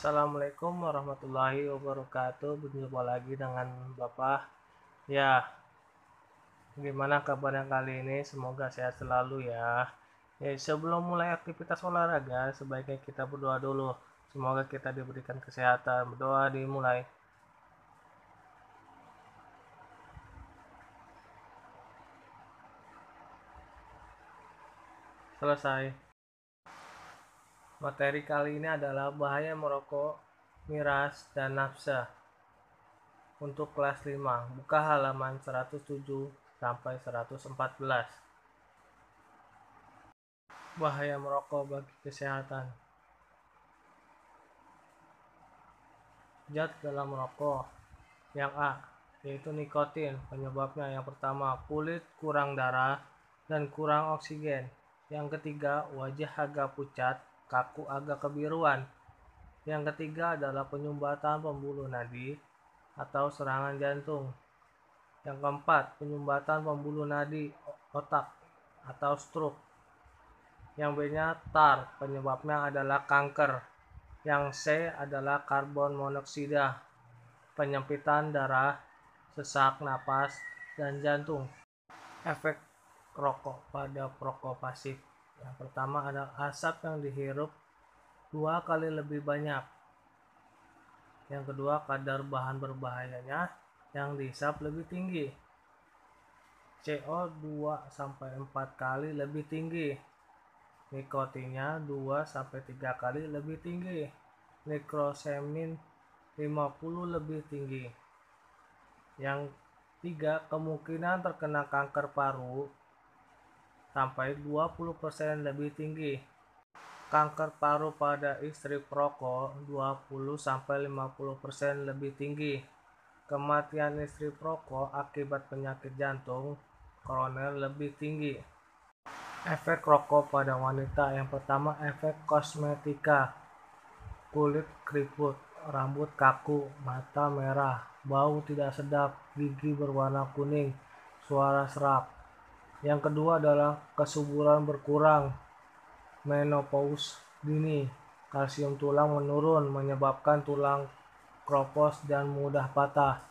Assalamualaikum warahmatullahi wabarakatuh. Berjumpa lagi dengan Bapak. Ya, gimana kabarnya kali ini? Semoga sehat selalu ya. Sebelum mulai aktivitas olahraga, sebaiknya kita berdoa dulu. Semoga kita diberikan kesehatan. Berdoa dimulai. Selesai. Materi kali ini adalah bahaya merokok, miras, dan nafsa. Untuk kelas 5, buka halaman 107 sampai 114. Bahaya merokok bagi kesehatan. Zat dalam merokok. Yang A, yaitu nikotin. Penyebabnya yang pertama, kulit kurang darah dan kurang oksigen. Yang ketiga, wajah agak pucat, kaku agak kebiruan. Yang ketiga adalah penyumbatan pembuluh nadi atau serangan jantung. Yang keempat, penyumbatan pembuluh nadi otak atau stroke. Yang B-nya tar, penyebabnya adalah kanker. Yang C adalah karbon monoksida, penyempitan darah, sesak napas, dan jantung. Efek rokok pada perokok pasif. Yang pertama adalah asap yang dihirup 2 kali lebih banyak. Yang kedua, kadar bahan berbahayanya yang dihisap lebih tinggi. CO2 sampai 4 kali lebih tinggi. Nikotinnya 2-3 kali lebih tinggi. Nikrosemin 50 lebih tinggi. Yang 3, kemungkinan terkena kanker paru sampai 20% lebih tinggi. Kanker paru pada istri perokok 20-50% lebih tinggi. Kematian istri perokok akibat penyakit jantung koroner lebih tinggi. Efek rokok pada wanita. Yang pertama, efek kosmetika. Kulit keriput, rambut kaku, mata merah, bau tidak sedap, gigi berwarna kuning, suara serak. Yang kedua adalah kesuburan berkurang, menopause dini, kalsium tulang menurun menyebabkan tulang kropos dan mudah patah.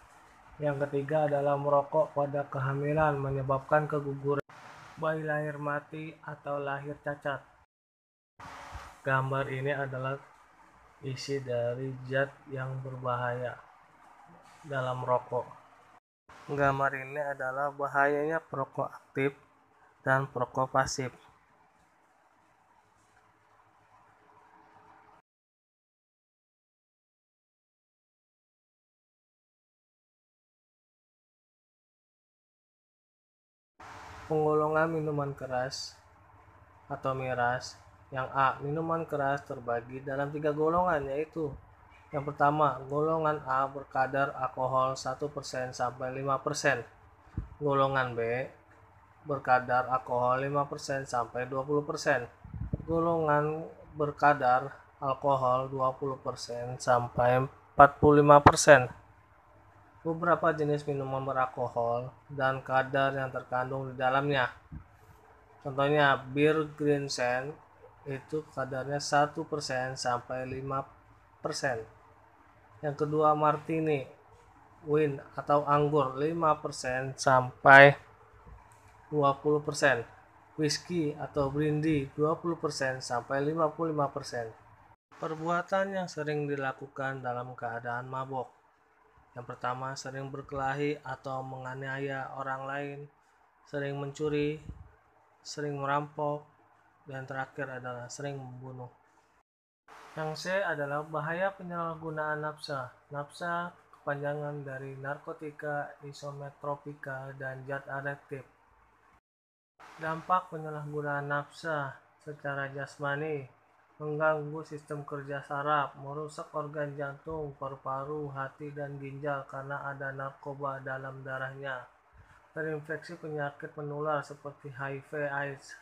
Yang ketiga adalah merokok pada kehamilan menyebabkan keguguran, bayi lahir mati atau lahir cacat. Gambar ini adalah isi dari zat yang berbahaya dalam rokok. Gambar ini adalah bahayanya perokok aktif dan perokok pasif. Penggolongan minuman keras atau miras. Yang A, minuman keras terbagi dalam 3 golongan, yaitu yang pertama, golongan A berkadar alkohol 1% sampai 5%. Golongan B berkadar alkohol 5% sampai 20%. Golongan berkadar alkohol 20% sampai 45%. Beberapa jenis minuman beralkohol dan kadar yang terkandung di dalamnya. Contohnya, bir Greensen itu kadarnya 1% sampai 5%. Yang kedua, Martini Wine atau anggur 5% sampai 20%. Whisky atau brandy 20% sampai 55%. Perbuatan yang sering dilakukan dalam keadaan mabok. Yang pertama, sering berkelahi atau menganiaya orang lain, sering mencuri, sering merampok, dan terakhir adalah sering membunuh. Yang C adalah bahaya penyalahgunaan nafsa. Nafsa kepanjangan dari narkotika, isometropika, dan zat adiktif. Dampak penyalahgunaan nafsa secara jasmani, mengganggu sistem kerja saraf, merusak organ jantung, paru-paru, hati, dan ginjal karena ada narkoba dalam darahnya. Terinfeksi penyakit menular seperti HIV/AIDS.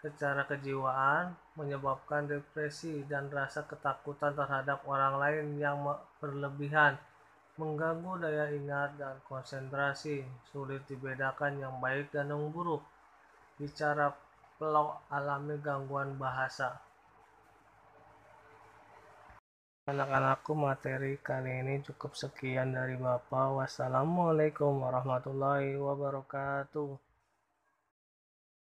Secara kejiwaan, menyebabkan depresi dan rasa ketakutan terhadap orang lain yang berlebihan, mengganggu daya ingat dan konsentrasi, sulit dibedakan yang baik dan yang buruk, bicara pelok, alami gangguan bahasa. Anak-anakku, materi kali ini cukup sekian dari Bapak. Wassalamualaikum warahmatullahi wabarakatuh.